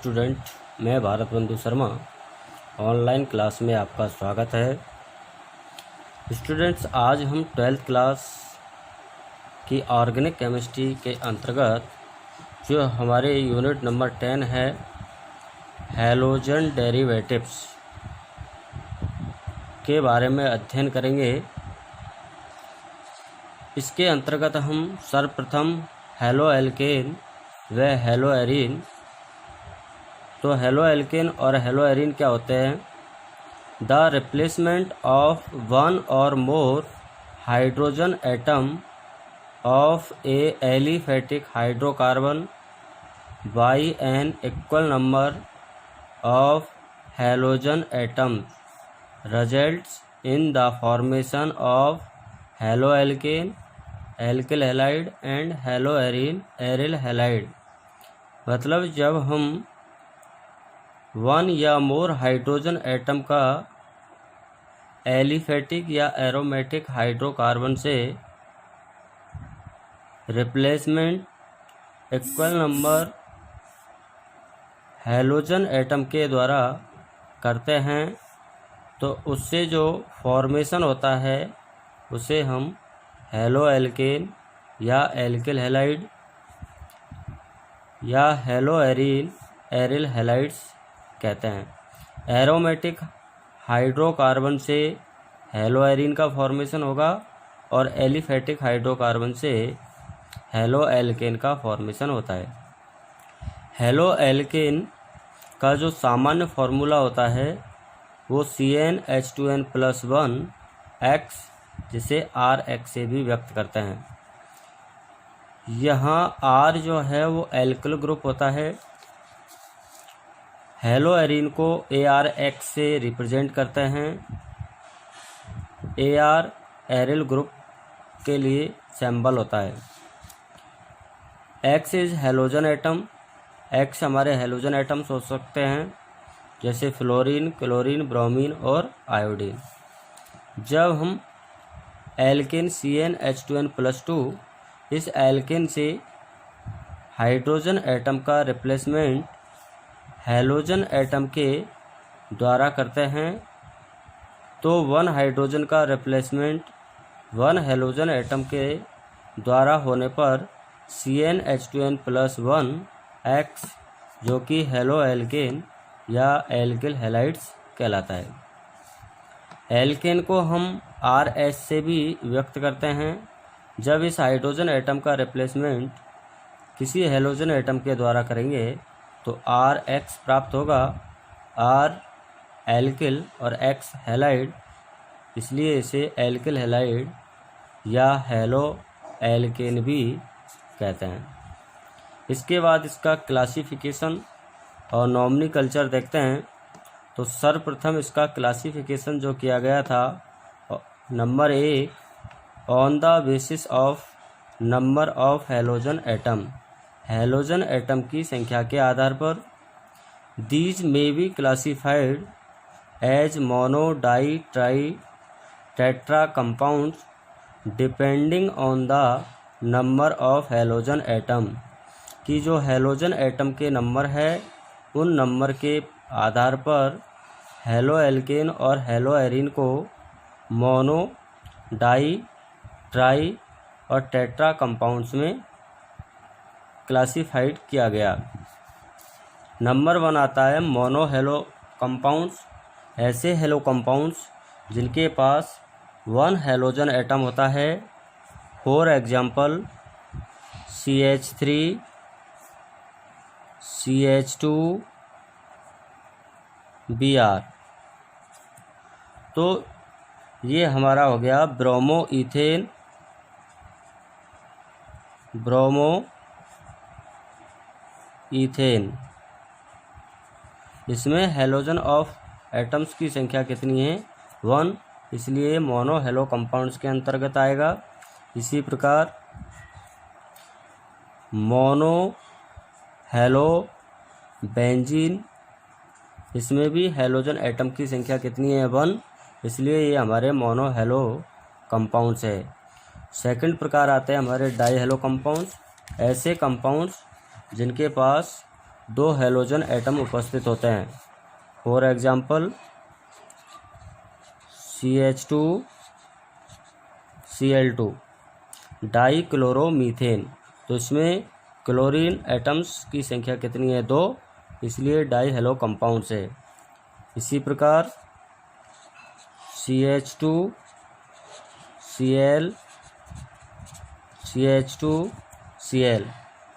Student, मैं भारत बंधु Sharma online class में आपका स्वागत है। स्टूडेंट्स, आज हम 12th क्लास की ऑर्गेनिक केमिस्ट्री के अंतर्गत जो हमारे यूनिट नंबर 10 है हैलोजन डेरिवेटिव्स के बारे में अध्ययन करेंगे। इसके अंतर्गत हम सर्वप्रथम हैलो एल्केन व हैलो एरीन, तो हैलो एल्केन और हैलो एरीन क्या होते हैं? द रिप्लेसमेंट ऑफ वन और more hydrogen atom of a aliphatic hydrocarbon by an equal number of halogen atoms results in the formation of haloalkane, alkyl halide and haloarene, aryl halide. मतलब जब हम one या more hydrogen atom का aliphatic या aromatic hydrocarbon से replacement equal number halogen atom के द्वारा करते हैं तो उससे जो फॉर्मेशन होता है उसे हम हैलो एल्केन या एल्किल हैलाइड या हैलो एरीन, एरिल हैलाइड्स कहते हैं। एरोमेटिक हाइड्रोकार्बन से हैलो एरीन का फॉर्मेशन होगा और एलिफेटिक हाइड्रोकार्बन से हैलो एल्केन का फॉर्मेशन होता है। हैलो एल्केन का जो सामान्य फार्मूला होता है वो CnH2n+1 X, जिसे RX से भी व्यक्त करते हैं। यहाँ R जो है वो एल्किल ग्रुप होता है। हैलो एरीन को ArX से रिप्रेजेंट करते हैं। AR एरिल ग्रुप के लिए सिंबल होता है। X is halogen atom. X हमारे हैलोजन एटम्स हो सकते हैं जैसे फ्लोरीन, क्लोरीन, ब्रोमीन और आयोडीन। जब हम एल्केन CnH2n+2 इस एल्केन से हाइड्रोजन एटम का रिप्लेसमेंट हैलोजन एटम के द्वारा करते हैं तो वन हाइड्रोजन का रिप्लेसमेंट वन हैलोजन एटम के द्वारा होने पर CnH2n+1 X, जो कि हैलो एल्केन या एल्किल हैलाइड्स कहलाता है। एल्केन को हम RS से भी व्यक्त करते हैं। जब इस हाइड्रोजन एटम का रिप्लेसमेंट किसी हैलोजन एटम के द्वारा करेंगे तो RX प्राप्त होगा। R एल्किल और X हैलाइड, इसलिए इसे एल्किल हैलाइड या हैलो एल्केन भी कहते हैं। इसके बाद इसका क्लासिफिकेशन और नॉमनीकल्चर देखते हैं। तो सर्वप्रथम इसका क्लासिफिकेशन जो किया गया था, number 1, on the basis of number of halogen atom, halogen atom की संख्या के आधार पर। These may be classified as mono, di, tri, tetra compounds depending on the number of halogen atom, कि जो हैलोजन एटम के नंबर है उन नंबर के आधार पर हैलो एल्केन और हैलो एरीन को मोनो, डाई, ट्राई और टेट्रा कंपाउंड्स में क्लासिफाइड किया गया। नंबर 1 आता है मोनो हैलो कंपाउंड्स। ऐसे हैलो कंपाउंड्स जिनके पास वन हैलोजन एटम होता है। For example CH3, CH2, Br। तो ये हमारा हो गया ब्रोमो इथेन, ब्रोमो इथेन। इसमें हैलोजन ऑफ एटम्स की संख्या कितनी है? 1, इसलिए मोनो हैलो कंपाउंड्स के अंतर्गत आएगा। इसी प्रकार मोनो हैलो बेंजीन, इसमें भी हैलोजन एटम की संख्या कितनी है? 1, इसलिए ये हमारे मोनो हैलो कंपाउंड्स है। सेकंड प्रकार आते हैं हमारे डाई हैलो कंपाउंड्स। ऐसे कंपाउंड्स जिनके पास दो हैलोजन एटम उपस्थित होते हैं। फॉर एग्जाम्पल CH2 Cl2 डाईक्लोरोमीथेन, तो इसमें क्लोरीन एटम्स की संख्या कितनी है? 2, इसलिए डाई हेलो कंपाउंड्स है। इसी प्रकार CH2 Cl CH2 Cl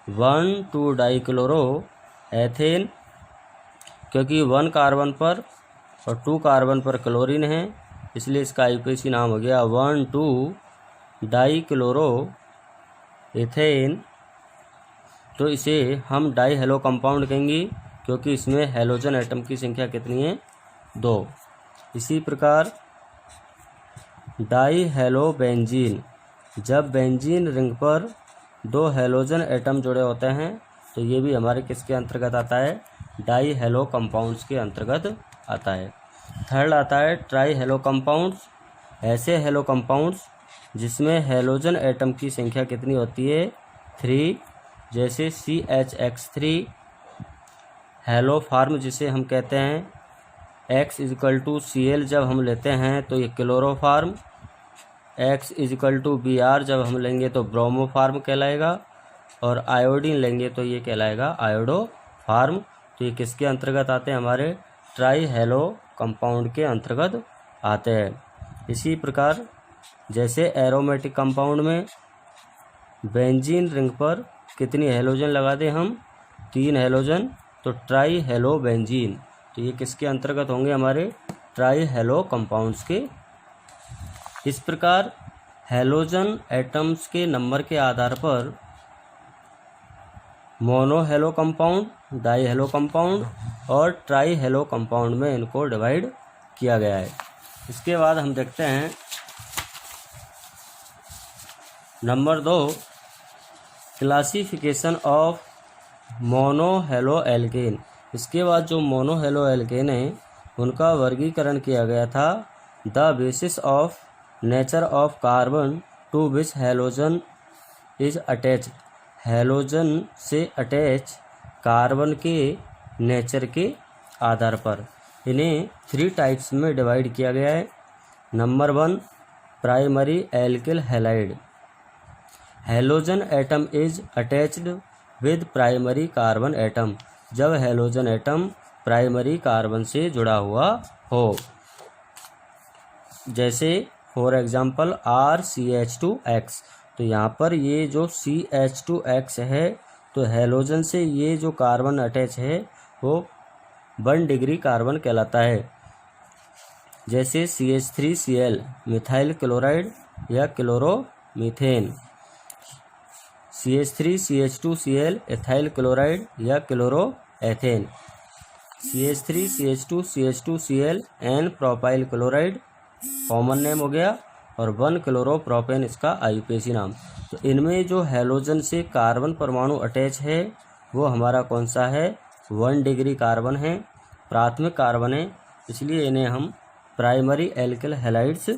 1,2 dichloro ethane, क्योंकि 1 कार्बन पर और 2 कार्बन पर क्लोरीन है, इसलिए इसका IUPAC नाम हो गया 1,2 डाईक्लोरो एथेन। तो इसे हम डाई हेलो कंपाउंड कहेंगे, क्योंकि इसमें हैलोजन एटम की संख्या कितनी है? 2। इसी प्रकार डाई हेलो बेंजीन, जब बेंजीन रिंग पर 2 हैलोजन एटम जुड़े होते हैं तो ये भी हमारे किसके अंतर्गत आता है? डाई हेलो कंपाउंड्स के अंतर्गत आता है। थर्ड आता है ट्राई हेलो कंपाउंड्स, ऐसे हेलो कंपाउंड्स जिसमें हैलोजन एटम की संख्या कितनी होती है? 3, जैसे CHX3। हेलो फार्म जिसे हम कहते हैं X=Cl जब हम लेते हैं तो ये क्लोरोफार्म, X=Br जब हम लेंगे तो ब्रोमोफार्म कहलाएगा, और आयोडीन लेंगे तो ये कहलाएगा आयोडोफार्म। तो ये किसके अंतर्गत आते हैं? हमारे ट्राई हेलो कंपाउंड के अंतर्गत आते हैं। इसी प्रकार जैसे एरोमेटिक कंपाउंड में बेंजीन रिंग पर कितनी हैलोजन लगा दें हम? 3 हैलोजन, तो ट्राई हेलो बेंजीन। तो ये किसके अंतर्गत होंगे? हमारे ट्राई हेलो कंपाउंड्स के। इस प्रकार हैलोजन एटम्स के नंबर के आधार पर mono hello compound, die hello compound और ट्राई हेलो कंपाउंड में इनको डिवाइड किया गया है। इसके बाद हम देखते हैं number 2, classification of mono halo alkane. इसके बाद जो मोनो हेलो एल्केन है उनका वर्गीकरण किया गया था the basis of nature of carbon to which halogen is attach. Halogen से अटैच कार्बन के नेचर के आधार पर इन्हें 3 टाइप्स में डिवाइड किया गया है। Number 1, primary alkyl halide. Halogen atom is attached with primary carbon atom, जब हैलोजन एटम प्राइमरी कार्बन से जुड़ा हुआ हो। जैसे फॉर एग्जांपल RCH2X, तो यहाँ पर ये जो CH2X है तो हैलोजन से ये जो कार्बन अटैच है वो 1 डिग्री कार्बन कहलाता है। जैसे CH3Cl मिथाइल क्लोराइड या क्लोरोमीथेन, CH3CH2Cl एथाइल क्लोराइड या chloroethane, CH3CH2CH2Cl n propyl chloride common name हो गया, और 1 क्लोरोप्रोपेन इसका IUPAC नाम। तो इनमें जो हैलोजन से कार्बन परमाणु अटैच है वो हमारा कौन सा है? 1 डिग्री कार्बन है, प्राथमिक कार्बन है, इसलिए इन्हें हम प्राइमरी एल्किल हैलाइड्स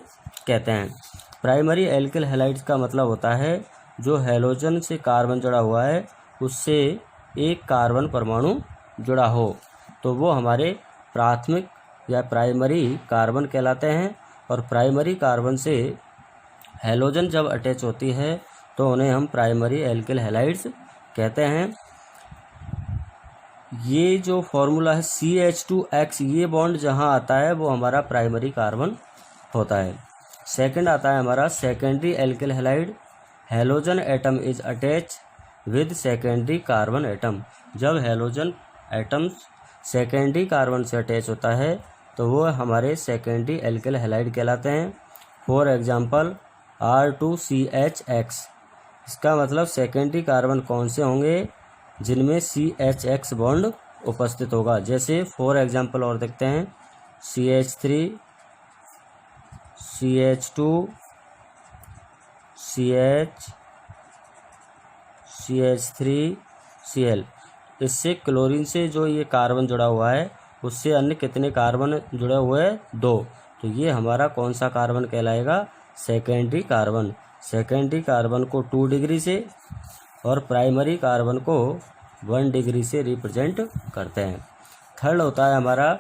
कहते हैं। प्राइमरी एल्किल हैलाइड्स का मतलब होता है जो हैलोजन से कार्बन जुड़ा हुआ है उससे एक कार्बन परमाणु जुड़ा हो, तो वो हमारे प्राथमिक या प्राइमरी कार्बन कहलाते हैं। और प्राइमरी कार्बन से हैलोजन जब अटैच होती है तो उन्हें हम प्राइमरी एल्किल हैलाइड्स कहते हैं। ये जो फॉर्मूला है CH2X, ये बॉन्ड जहाँ आता है वो हमारा प्राइमरी कार्बन होता है। सेकंड आता है हमारा secondary alkyl halide. Halogen atom is attach with secondary carbon atom, जब हैलोजन एटम्स सेकेंडरी कार्बन से अटैच होता है तो वो हमारे सेकेंडरी एल्किल हैलाइड कहलाते हैं। फॉर एग्जांपल R2CHX, इसका मतलब सेकेंडरी कार्बन कौन से होंगे? जिनमें CHX बॉन्ड उपस्थित होगा। जैसे फॉर एग्जांपल और देखते हैं CH3 CH2 CH CH3 Cl, इससे क्लोरीन से जो ये कार्बन जुड़ा हुआ है उससे अन्य कितने कार्बन जुड़े हुए हैं? 2। तो ये हमारा कौन सा कार्बन कहलाएगा? Secondary carbon. सेकेंडरी कार्बन को 2 डिग्री से और प्राइमरी कार्बन को 1 डिग्री से रिप्रेजेंट करते हैं। थर्ड होता है हमारा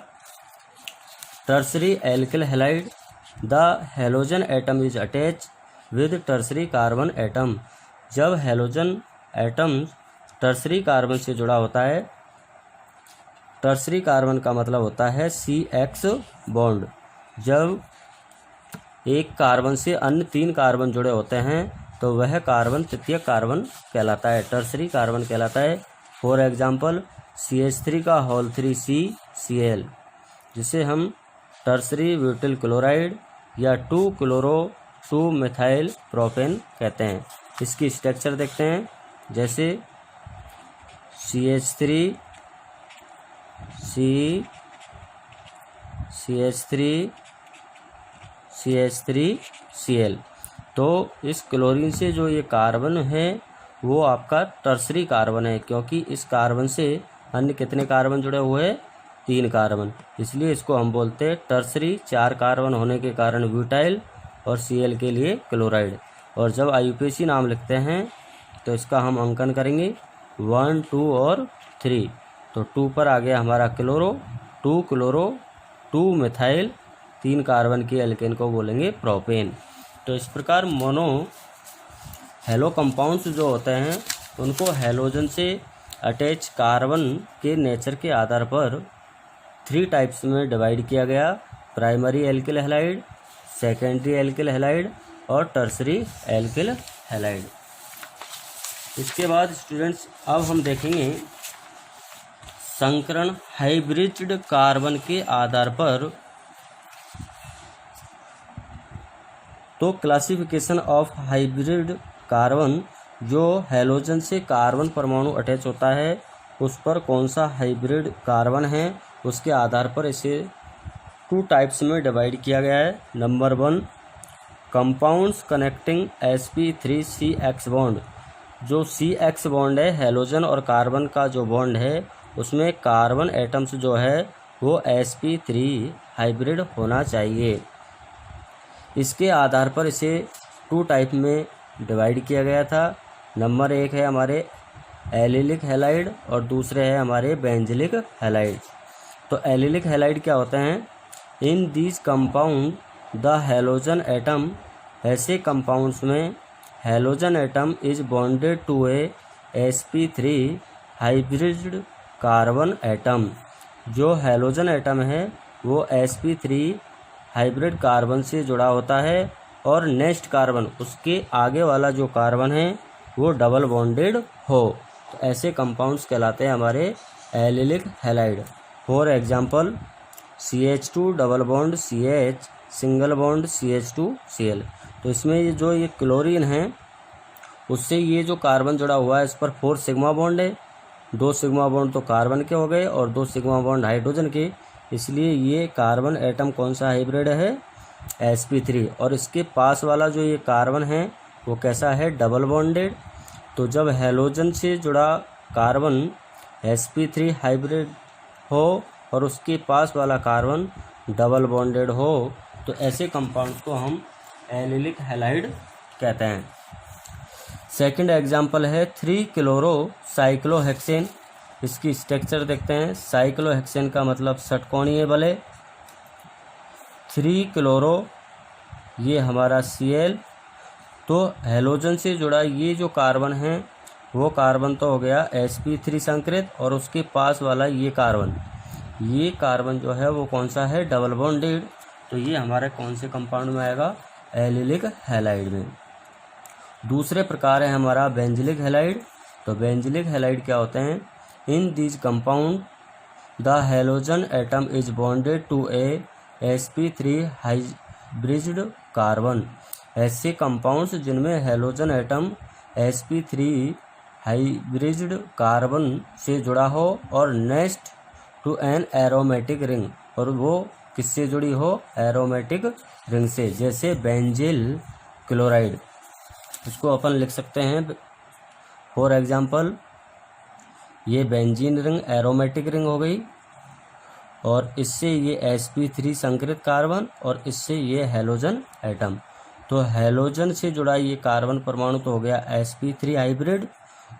tertiary alkyl halide. The halogen atom is attach with tertiary carbon atom. जब हैलोजन एटम टर्सरी कार्बन से जुड़ा होता है, टर्सरी कार्बन का मतलब होता है CX बॉन्ड। जब एक कार्बन से अन्य 3 कार्बन जुड़े होते हैं तो वह कार्बन तृतीयक कार्बन कहलाता है, टर्सरी कार्बन कहलाता है। फॉर एग्जांपल CH3 का होल 3CCl, जिसे हम टर्सरी ब्यूटिल क्लोराइड या 2-क्लोरो-2-मिथाइल प्रोपेन कहते हैं। इसकी स्ट्रक्चर देखते हैं, जैसे CH3 CH3Cl। तो इस क्लोरीन से जो ये कार्बन है वो आपका टर्सरी कार्बन है, क्योंकि इस कार्बन से अन्य कितने कार्बन जुड़े हुए हैं? 3 कार्बन। इसलिए इसको हम बोलते हैं टर्सरी। 4 कार्बन होने के कारण ब्यूटाइल और Cl के लिए क्लोराइड। और जब IUPAC नाम लिखते हैं तो इसका हम अंकन करेंगे 1, 2 और 3। तो 2 पर आ गया हमारा क्लोरो, 2-क्लोरो-2-मिथाइल, 3 कार्बन के एल्केन को बोलेंगे प्रोपेन। तो इस प्रकार मोनो हेलो कंपाउंड्स जो होते हैं उनको हैलोजन से अटैच कार्बन के नेचर के आधार पर 3 टाइप्स में डिवाइड किया गया। Primary alkyl halide, secondary alkyl halide और टर्सरी एल्किल हैलाइड। इसके बाद स्टूडेंट्स अब हम देखेंगे संकरण हाइब्रिड कार्बन के आधार पर। तो क्लासिफिकेशन ऑफ हाइब्रिड कार्बन, जो हैलोजन से कार्बन परमाणु अटैच होता है उस पर कौन सा हाइब्रिड कार्बन है, उसके आधार पर इसे 2 टाइप्स में डिवाइड किया गया है। Number 1, compounds connecting sp3CX bond. जो CX बॉन्ड है हैलोजन और कार्बन का जो बॉन्ड है उसमें कार्बन एटम्स जो है वो sp3 हाइब्रिड होना चाहिए। इसके आधार पर इसे 2 टाइप में डिवाइड किया गया था। नंबर 1 है हमारे एलिलिक हैलाइड और दूसरे है हमारे बेंजिलिक हैलाइड। तो एलिलिक हैलाइड क्या होते हैं? In these compound the halogen atom, ऐसे कंपाउंड्स में halogen atom is bonded to a sp3 hybrid carbon atom. जो हैलोजन एटम है वो sp3 हाइब्रिड कार्बन से जुड़ा होता है और नेक्स्ट कार्बन, उसके आगे वाला जो कार्बन है वो डबल बॉन्डेड हो। तो ऐसे कंपाउंड्स कहलाते हैं हमारे allylic halide. For example CH2 double bond CH, single bond CH2Cl। तो इसमें ये क्लोरीन है उससे ये जो कार्बन जुड़ा हुआ है इस पर 4 सिग्मा बॉन्ड है। 2 सिग्मा बॉन्ड तो कार्बन के हो गए और 2 सिग्मा बॉन्ड हाइड्रोजन के। इसलिए ये कार्बन एटम कौन सा हाइब्रिड है? sp3। और इसके पास वाला जो ये कार्बन है वो कैसा है? Double bonded. तो जब हैलोजन से जुड़ा कार्बन sp3 हाइब्रिड हो और उसके पास वाला कार्बन डबल बॉन्डेड हो तो ऐसे कंपाउंड्स को हम एलिलिक हैलाइड कहते हैं। सेकंड एग्जांपल है 3-क्लोरो-साइक्लोहेक्सेन। इसकी स्ट्रक्चर देखते हैं। साइक्लोहेक्सेन का मतलब षटकोणीय बले। 3-क्लोरो ये हमारा Cl। तो हैलोजन से जुड़ा ये जो कार्बन है वो कार्बन तो हो गया sp3 संकृत और उसके पास वाला ये कार्बन जो है वो कौन सा है? Double bonded. तो ये हमारे कौन से कंपाउंड में आएगा? एलिलिक हैलाइड में। दूसरे प्रकार है हमारा बेंजिलिक हैलाइड। तो बेंजिलिक हैलाइड क्या होते हैं? In these compound the halogen atom is bonded to a sp3 hybrid carbon. ऐसे कंपाउंड्स जिनमें halogen atom sp3 hybrid carbon से जुड़ा हो और next to an aromatic ring, और वो किससे जुड़ी हो? एरोमेटिक रिंग से। जैसे बेंजिल क्लोराइड, इसको अपन लिख सकते हैं फॉर एग्जांपल ये बेंजीन रिंग एरोमेटिक रिंग हो गई और इससे ये sp3 संकृत कार्बन और इससे ये हैलोजन एटम। तो हैलोजन से जुड़ा ये कार्बन परमाणु तो हो गया sp3 हाइब्रिड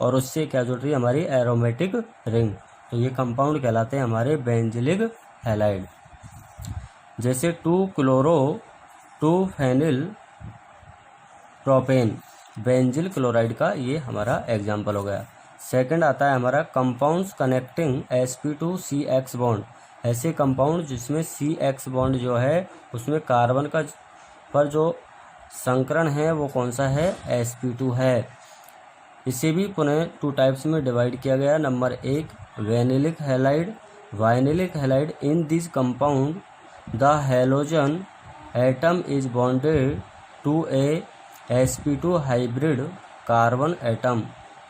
और उससे क्या जुड़ रही है, हमारी एरोमेटिक रिंग। तो ये कंपाउंड कहलाते हैं हमारे बेंजिलिक हैलाइड। जैसे 2-क्लोरो 2-फेनिल प्रोपेन, बेंजिल क्लोराइड का ये हमारा एग्जाम्पल हो गया। सेकंड आता है हमारा कंपाउंड्स कनेक्टिंग sp2CX बॉन्ड। ऐसे कंपाउंड जिसमें CX बॉन्ड जो है उसमें कार्बन का पर जो संकरण है वो कौन सा है, sp2 है। इसे भी पुनः 2 टाइप्स में डिवाइड किया गया। Number 1 vinylic halide. Vinylic halide, in this compound the halogen atom is bonded to a sp2 hybrid carbon atom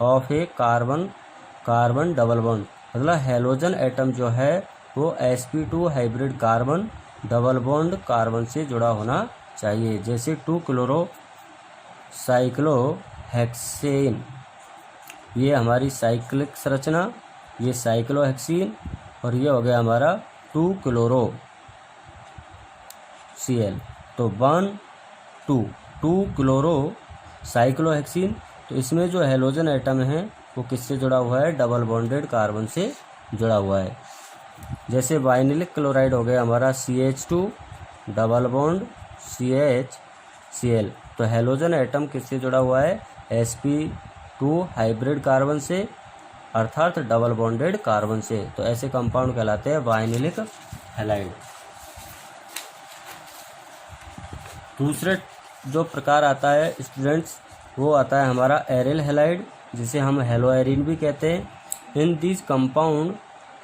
of a carbon double bond. मतलब हैलोजन एटम जो है वो sp2 hybrid carbon double bond carbon से जुड़ा होना चाहिए। जैसे 2-क्लोरो cyclohexane, ये हमारी साइक्लिक संरचना, ये साइक्लोहेक्सीन, और ये हो गया हमारा 2-क्लोरो Cl। तो 2-क्लोरो साइक्लोहेक्सीन, तो इसमें जो हैलोजन एटम है वो किससे जुड़ा हुआ है, डबल बॉन्डेड कार्बन से जुड़ा हुआ है। जैसे वाइनिलिक क्लोराइड हो गया हमारा CH2 डबल बॉन्ड CHCl, तो हैलोजन एटम किससे जुड़ा हुआ है, sp2 हाइब्रिड कार्बन से, अर्थात डबल बॉन्डेड कार्बन से। तो ऐसे कंपाउंड कहलाते हैं वाइनिलिक हैलाइड। दूसरे जो प्रकार आता है स्टूडेंट्स, वो आता है हमारा एरिल हैलाइड, जिसे हम हेलोएरिन भी कहते हैं। In this compound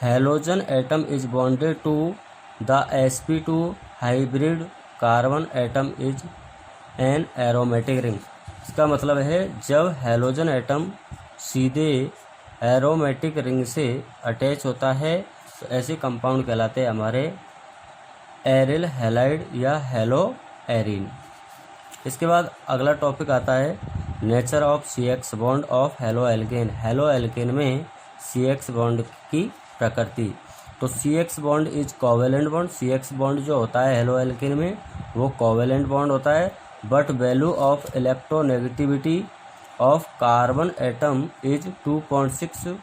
halogen atom is bonded to the sp2 hybrid carbon atom is an aromatic ring. इसका मतलब है जब हैलोजन एटम सीधे एरोमेटिक रिंग से अटैच होता है तो ऐसे कंपाउंड कहलाते हैं हमारे एरिल हैलाइड या हेलोएरिन। इसके बाद अगला टॉपिक आता है nature of CX bond of haloalkane. Haloalkane में CX बॉन्ड की प्रकृति। तो CX bond is covalent bond. CX bond जो होता है हेलोएल्केन में वो कोवेलेंट बॉन्ड होता है, but value of electronegativity of carbon atom is 2.6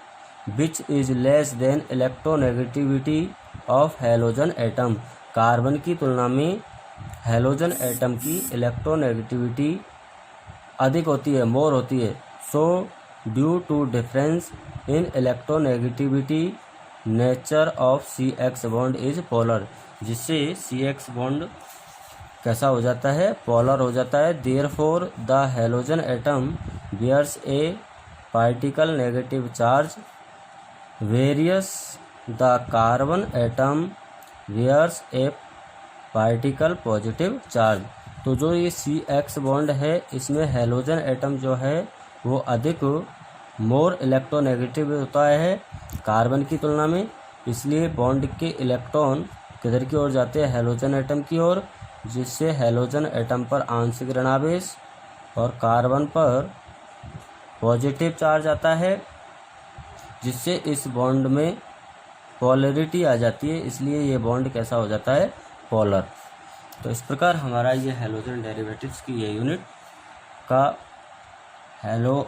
which is less than electronegativity of halogen atom. Carbon की तुलना में हैलोजन एटम की इलेक्ट्रोनेगेटिविटी अधिक होती है, मोर होती है। So due to difference in electronegativity nature of CX bond is polar, जिससे CX बॉन्ड कैसा हो जाता है, पोलर हो जाता है। Therefore the halogen atom bears a partial negative charge whereas the carbon atom bears a partial positive charge. तो जो ये CX बॉन्ड है इसमें हैलोजन एटम जो है वो अधिक मोर इलेक्ट्रोनेगेटिव होता है कार्बन की तुलना में, इसलिए बॉन्ड के इलेक्ट्रॉन किधर की ओर जाते हैं, हैलोजन एटम की ओर, जिससे हैलोजन एटम पर आंशिक ऋणावेश और कार्बन पर पॉजिटिव चार्ज आता है, जिससे इस बॉन्ड में पोलरिटी आ जाती है, इसलिए ये बॉन्ड कैसा हो जाता है, पोलर। तो इस प्रकार हमारा ये हैलोजन डेरिवेटिव्स की ये यूनिट का हेलो